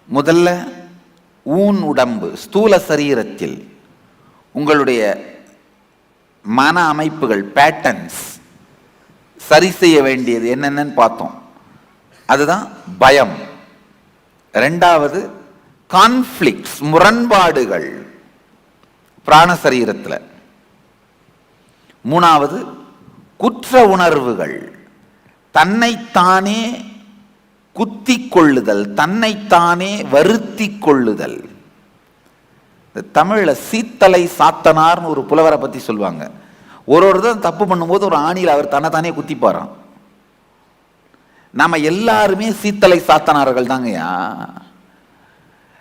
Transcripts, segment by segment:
முதல்ல ஊன் உடம்பு ஸ்தூல சரீரத்தில் உங்களுடைய மன அமைப்புகள் பேட்டர்ன்ஸ் சரி செய்ய வேண்டியது என்னென்னு பார்த்தோம். அதுதான் பயம். ரெண்டாவது கான்ஃப்ளிக்ட்ஸ், முரண்பாடுகள் பிராண சரீரத்தில். மூணாவது குற்ற உணர்வுகள், தன்னைத்தானே குத்தி கொள்ளுதல், தன்னைத்தானே வருத்தி கொள்ளுதல். தமிழில் சீத்தலை சாத்தனார்னு ஒரு புலவரை பற்றி சொல்லுவாங்க. ஒரு தான் தப்பு பண்ணும்போது ஒரு ஆணியில் அவர் தன்னைத்தானே குத்திப்பாராம். நம்ம எல்லாருமே சீத்தலை சாத்தனார்கள் தாங்கய்யா.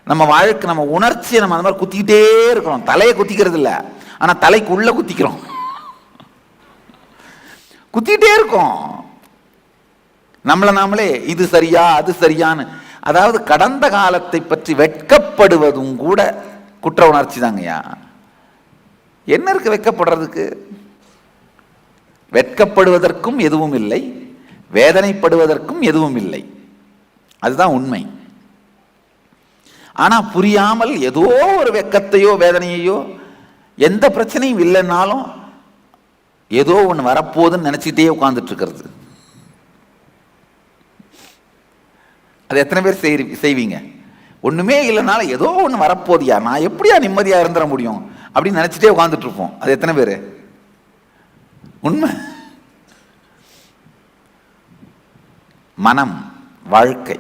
நம்ம வாழ்க்கை, நம்ம உணர்ச்சியை நம்ம அந்த மாதிரி குத்திக்கிட்டே இருக்கிறோம். தலையை குத்திக்கிறது இல்லை, ஆனால் தலைக்கு உள்ள குத்திக்கிறோம், குத்திக்கிட்டே இருக்கோம் நம்மளை நாமளே. இது சரியா அது சரியான்னு. அதாவது கடந்த காலத்தை பற்றி வெட்கப்படுவதும் கூட குற்ற உணர்ச்சி தாங்கய்யா. என்ன இருக்கு வெட்கப்படுறதுக்கு? வெட்கப்படுவதற்கும் எதுவும் இல்லை, வேதனைப்படுவதற்கும் எதுவும் இல்லை. அதுதான் உண்மை. ஆனா புரியாமல் ஏதோ ஒரு வெட்கத்தையோ வேதனையோ, எந்த பிரச்சனையும் இல்லைன்னாலும் ஏதோ ஒன்று வரப்போகுதுன்னு நினைச்சிட்டே உட்கார்ந்துட்டு இருக்கிறது. அது எத்தனை பேர் செய்வீங்க? ஒண்ணுமே இல்லைனாலும் ஏதோ ஒன்று வரப்போதியா, நான் எப்படியா நிம்மதியா இருந்துட முடியும் அப்படின்னு நினைச்சிட்டே உட்கார்ந்துட்டு இருப்போம். அது எத்தனை பேர்? உண்மை. மனம், வாழ்க்கை,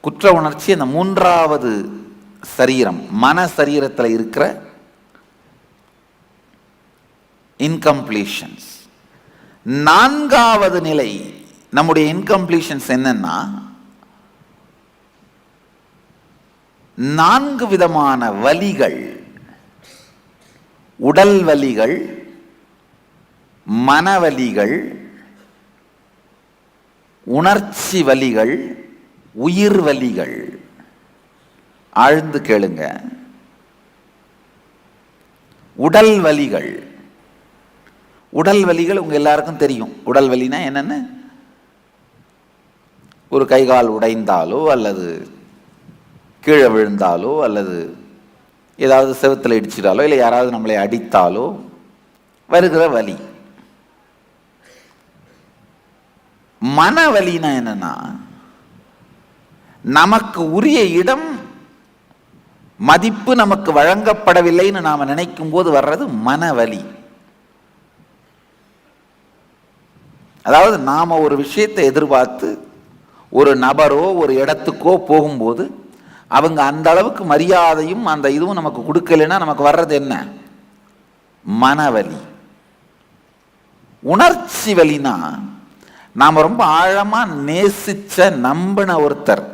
குற்ற உணர்ச்சி அந்த மூன்றாவது சரீரம், மன சரீரத்தில் இருக்கிற இன்கம்ப்ளீஷன்ஸ். நான்காவது நிலை நம்முடைய இன்கம்ப்ளீஷன்ஸ் என்னன்னா, 4 விதமான வலிகள். உடல் வலிகள், மனவலிகள், உணர்ச்சி வலிகள், உயிர் வலிகள். ஆழ்ந்து கேளுங்க. உடல் வலிகள். உடல் வலிகள் உங்க எல்லாருக்கும் தெரியும். உடல் வலினா என்னன்னு? ஒரு கைகால் உடைந்தாலோ அல்லது கீழே விழுந்தாலோ அல்லது ஏதாவது செவுத்தில் இடிச்சிட்டாலோ இல்லை யாராவது நம்மளை அடித்தாலோ வருகிற வலி. மனவலினா என்னன்னா, நமக்கு உரிய இடம் மதிப்பு நமக்கு வழங்கப்படவில்லைன்னு நாம நினைக்கும் போது வர்றது மனவலி. அதாவது நாம ஒரு விஷயத்தை எதிர்பார்த்து ஒரு நபரோ ஒரு இடத்துக்கோ போகும்போது அவங்க அந்த அளவுக்கு மரியாதையும் அந்த இதுவும் நமக்கு கொடுக்கலைன்னா நமக்கு வர்றது என்ன? மனவலி. உணர்ச்சி வலினா, நாம் ரொம்ப ஆழமா நேசிச்ச நம்பின ஒருத்தர்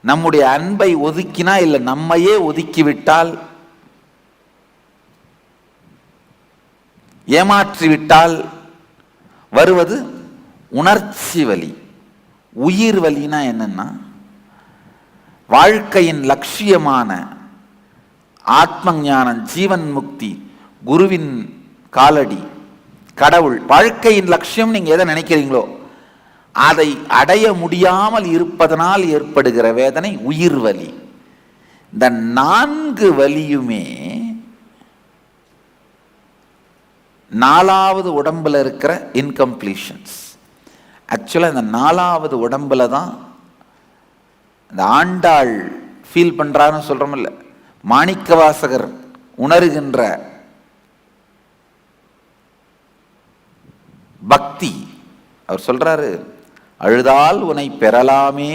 நம்முடைய அன்பை ஒதுக்கினா இல்லை நம்மையே ஒதுக்கிவிட்டால், ஏமாற்றிவிட்டால் வருவது உணர்ச்சி வலி. உயிர் வலினா என்னன்னா, வாழ்க்கையின் லட்சியமான ஆத்ம ஞானம், ஜீவன் முக்தி, குருவின் காலடி, கடவுள், வாழ்க்கையின் லட்சியம் நீங்க எதை நினைக்கிறீங்களோ அதை அடைய முடியாமல் இருப்பதனால் ஏற்படுகிற வேதனை உயிர் வலி. இந்த 4 வலியுமே 4வது உடம்புல இருக்கிற இன்கம்ப்ளீஷன்ஸ். ஆக்சுவலாக இந்த 4வது உடம்புல தான் இந்த ஆண்டாள் ஃபீல் பண்றான்னு சொல்றோம்ல, மாணிக்கவாசகர் உணர்கின்ற பக்தி. அவர் சொல்றாரு, அழுதால் உன்னை பெறலாமே,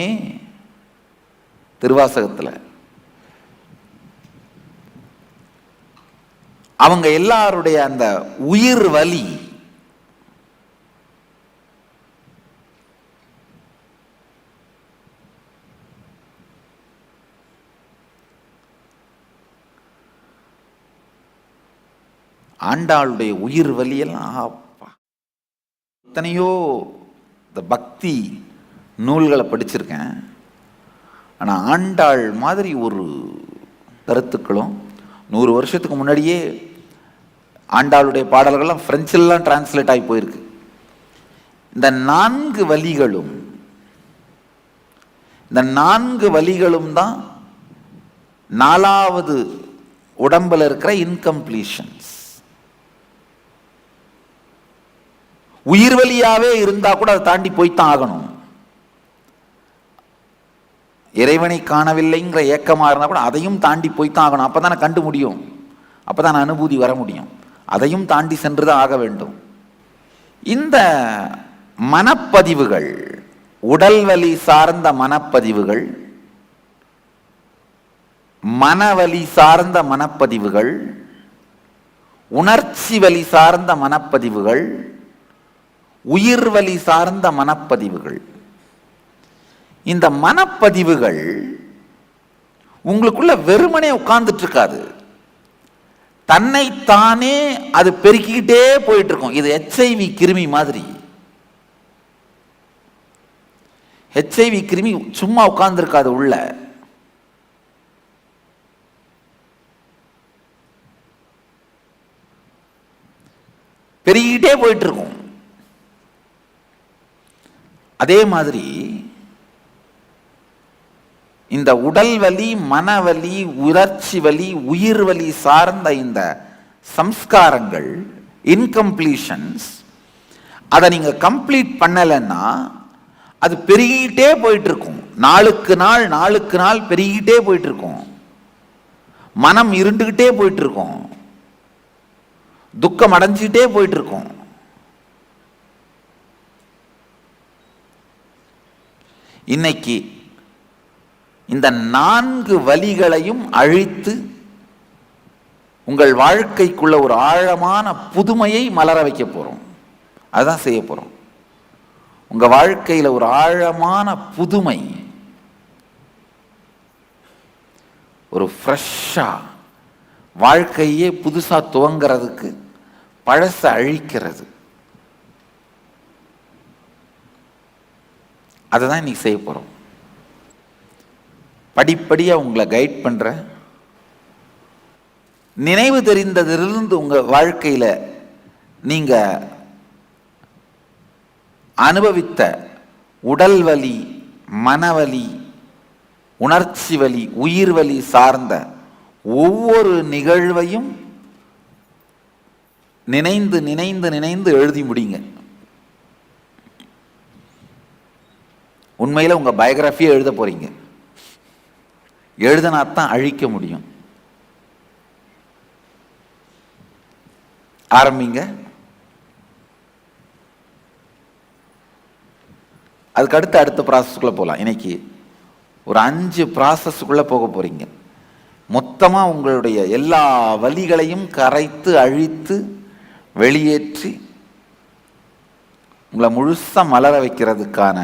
திருவாசகத்துல. அவங்க எல்லாருடைய அந்த உயிர் வலி ஆண்டாளுடைய உயிர் வலியெல்லாம் எத்தனையோ இந்த பக்தி நூல்களை படிச்சிருக்கேன். ஆனால் ஆண்டாள் மாதிரி ஒரு கருத்துக்களும் 100 வருஷத்துக்கு முன்னாடியே ஆண்டாளுடைய பாடல்கள்லாம் பிரெஞ்செல்லாம் டிரான்ஸ்லேட் ஆகி போயிருக்கு. இந்த 4 வலிகளும் இந்த 4 வலிகளும் தான் 4வது உடம்புல இருக்கிற இன்கம்ப்ளீஷன்ஸ். உயிர் வலியாவே இருந்தா கூட அதை தாண்டி போய்த்தான் ஆகணும். இறைவனை காணவில்லைங்கிற ஏக்கமா இருந்தா கூட அதையும் தாண்டி போய்த்தான் ஆகணும். அப்பதானே கண்டு முடியும், அப்பதான் அனுபூதி வர முடியும். அதையும் தாண்டி சென்றுதான் ஆக வேண்டும். இந்த மனப்பதிவுகள், உடல் வலி சார்ந்த மனப்பதிவுகள், மனவலி சார்ந்த மனப்பதிவுகள், உணர்ச்சி வலி சார்ந்த மனப்பதிவுகள், உயிர் வலி சார்ந்த மனப்பதிவுகள், இந்த மனப்பதிவுகள் உங்களுக்குள்ள வெறுமனே உட்கார்ந்துட்டு இருக்காது. தன்னைத்தானே அது பெருக்கிக்கிட்டே போயிட்டு இருக்கும். இது HIV கிருமி மாதிரி. HIV கிருமி சும்மா உட்கார்ந்து இருக்காது, உள்ள பெருகிட்டே போயிட்டு இருக்கும். அதே மாதிரி இந்த உடல் வலி, மனவலி, உணர்ச்சி வலி, உயிர் வலி சார்ந்த இந்த சம்ஸ்காரங்கள், இன்கம்ப்ளீஷன்ஸ், அதை நீங்க கம்ப்ளீட் பண்ணலைன்னா அது பெருகிட்டே போயிட்டு இருக்கும். நாளுக்கு நாள் நாளுக்கு நாள் பெருகிட்டே போயிட்டு இருக்கும். மனம் இருண்டுகிட்டே போயிட்டு இருக்கும். துக்கம் அடைஞ்சிக்கிட்டே போயிட்டு இருக்கும். இன்னைக்கு இந்த 4 வலிகளையும் அழித்து உங்கள் வாழ்க்கைக்குள்ள ஒரு ஆழமான புதுமையை மலர வைக்க போறோம். அதுதான் செய்ய போறோம். உங்க வாழ்க்கையில ஒரு ஆழமான புதுமை, ஒரு ஃப்ரெஷ்ஷா வாழ்க்கையே புதுசா துவங்கிறதுக்கு பழச அழிக்கிறது. அதுதான் இன்னைக்கு செய்ய போறோம். படிப்படியா உங்களை கைட் பண்ற, நினைவு தெரிந்ததிலிருந்து உங்க வாழ்க்கையில நீங்க அனுபவித்த உடல் வலி, மனவலி, உணர்ச்சி வலி, உயிர் வலி சார்ந்த ஒவ்வொரு நிகழ்வையும் நினைந்து நினைந்து நினைந்து எழுதி முடிங்க. உண்மையில உங்க பயோகிராஃபியை எழுத போறீங்க. எழுதினாத்தான் அழிக்க முடியும். ஆரம்பிங்க. அதுக்கு அடுத்த ப்ராசஸ்க்குள்ள போகலாம். இன்னைக்கு ஒரு 5 ப்ராசஸ்க்குள்ள போக போறீங்க. மொத்தமா உங்களுடைய எல்லா வலிகளையும் கரைத்து அழித்து வெளியேற்றி உங்களை முழுசா மலர வைக்கிறதுக்கான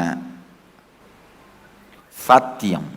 சாத்தியம்.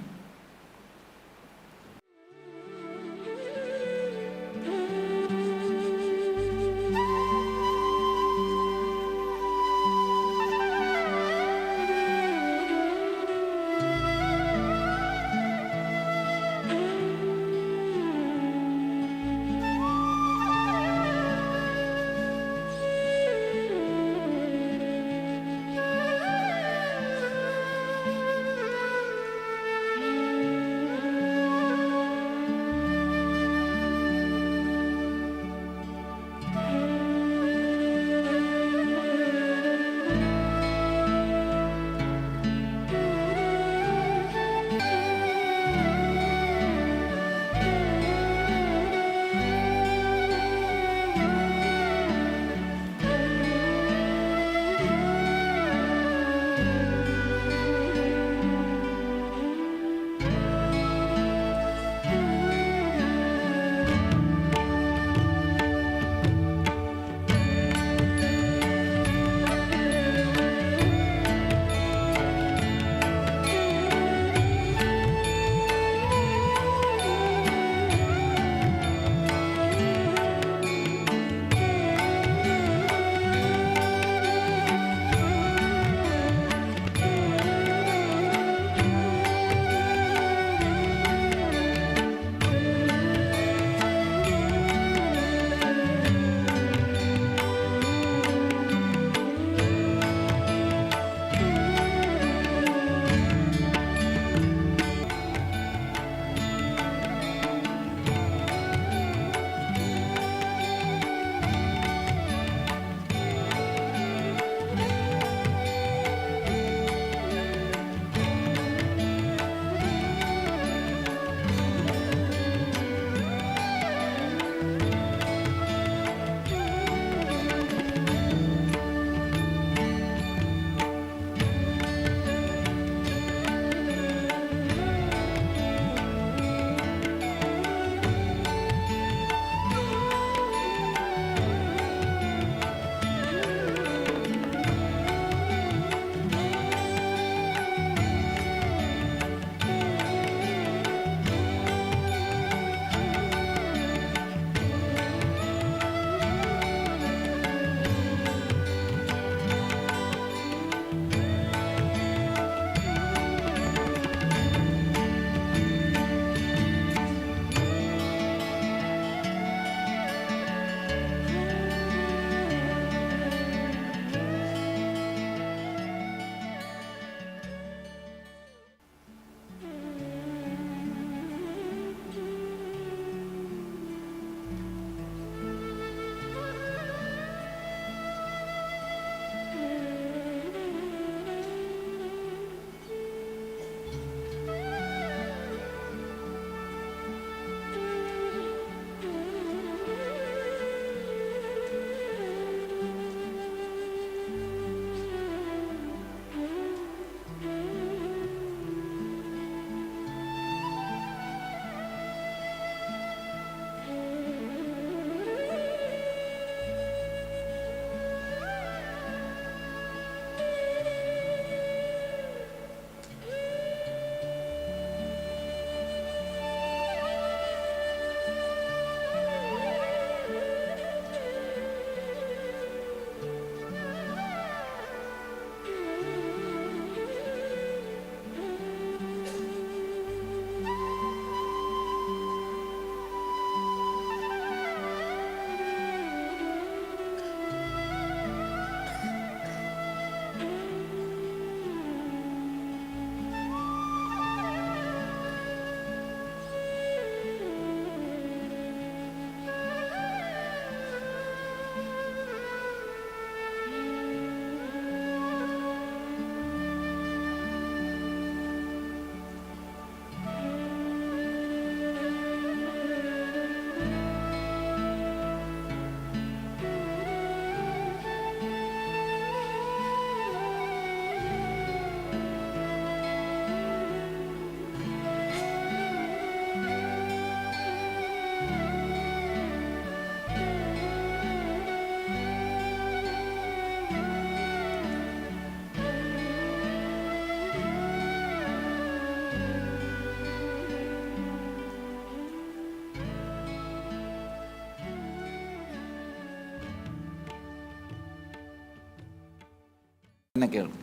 என்ன கேள்வி?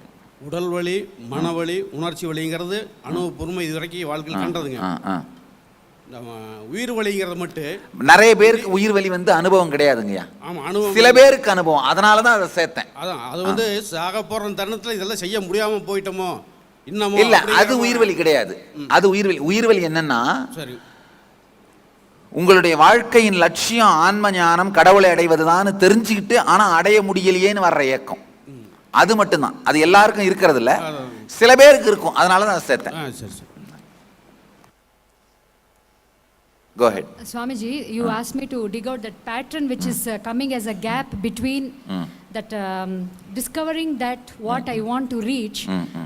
உடல் வலி, மனவலி, உணர்ச்சி வலிங்கிறது அனுபவபூர்வமாக இது வரைக்கும் வாழ்க்கையில் கண்டதுங்க. நம்ம உயிர் வலிங்கிறது மட்டும் நிறைய பேருக்கு உயிர் வலி வந்து அனுபவம் கிடையாதுங்கய்யா. ஆமாம், அனுபவம் சில பேருக்கு அனுபவம், அதனால தான் அதை சேர்த்தேன். அதான் அது வந்து சாக போகிற தருணத்தில் இதெல்லாம் செய்ய முடியாமல் போயிட்டோமோ இன்னமும் இல்ல, அது உயிர் வலி கிடையாது. அது உயிர் வலி. உயிர் வலி என்னன்னா, சரி, உங்களுடைய வாழ்க்கையின் லட்சியம் ஆன்ம ஞானம், கடவுளை அடைவதுதான் தெரிஞ்சுக்கிட்டு ஆனா அடைய முடியலையேன்னு வர்ற ஏக்கம், அது மட்டும்தான். அது எல்லாருக்கும் இருக்கிறது இல்ல, சில பேருக்கு இருக்கும், அதனால தான் சேர்த்தேன். சரி சரி. Go ahead. Swamiji, you asked me to dig out that pattern which is coming as a gap between that discovering that what I want to reach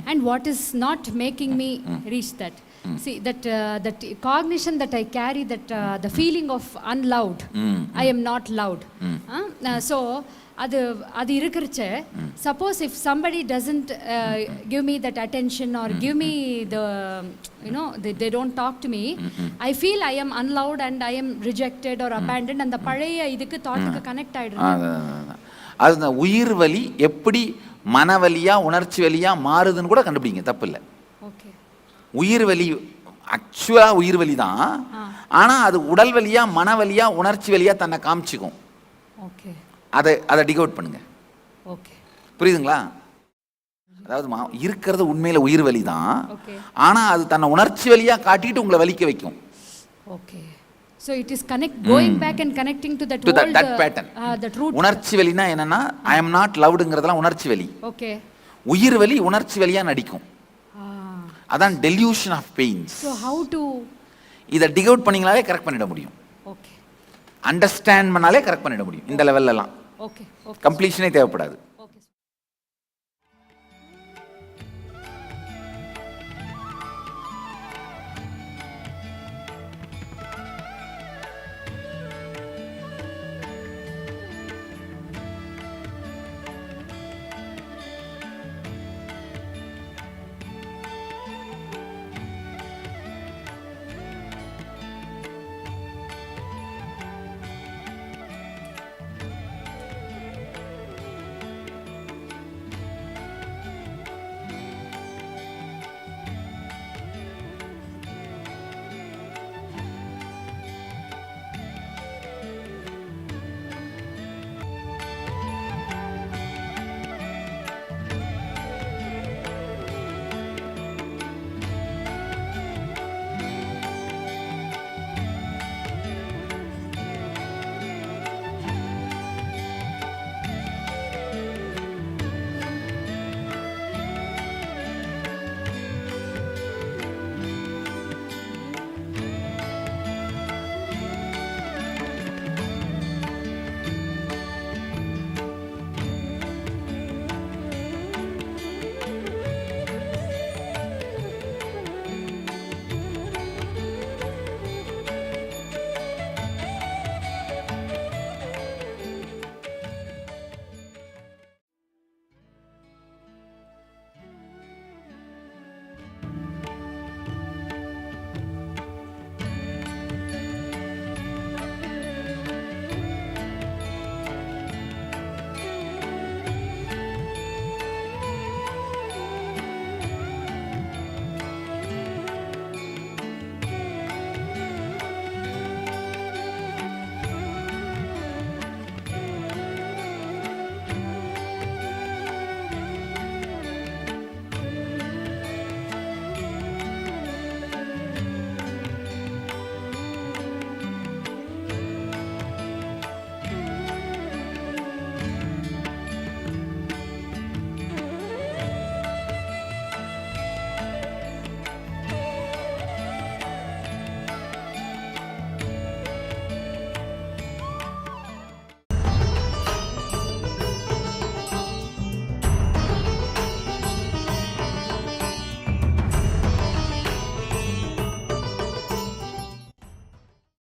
and what is not making me reach that. See, that cognition that I carry, that the feeling of unloved, I am not loved. So, அது இருக்கிறச்ச, suppose if somebody doesn't give me that attention or give me the, they don't talk to me, I feel I am unloved and I am rejected or abandoned. அந்த பழைய இதுக்கு தாட்டுக்கு connect ஆயிடுறேன். அது உயிர் வலி எப்படி மனவலியா உணர்ச்சி வலியா மாறுதுன்னு கூட கண்டுபிடிங்க, தப்பு இல்லை. ஓகே, உயிர் வலி ஆக்சுவலா உயிர் வலி தான், ஆனா அது உடல் வலியா மனவலியா உணர்ச்சி வலியா தன்னை காமிச்சிக்கும். ஓகே, அதை டிக் அவுட் பண்ணுங்க. ஓகே, புரியுதுங்களா? அதாவது இருக்கிறது உண்மையில உயிர் வலி தான், ஆனா அது தன்னை உணர்ச்சி வலியா காட்டிட்டு உங்களை வலிக்க வைக்கும். Okay, so it is going back and connecting to that old that pattern. that root. உணர்ச்சி வலினா என்னன்னா, I am not lovedங்கிறதெல்லாம் உணர்ச்சி வலி. ஓகே, உயிர் வலி உணர்ச்சி வலியா நடிக்கும். அதான் delusion of pains. So how to இதை டிக் அவுட் பண்ணீங்களாலே கரெக்ட் பண்ணிட முடியும். ஓகே, அண்டர்ஸ்டாண்ட் பண்ணாலே கரெக்ட் பண்ணிட முடியும். இந்த லெவல்லலாம் ஓகே, கம்ப்ளீஷனே தேவைப்படாது.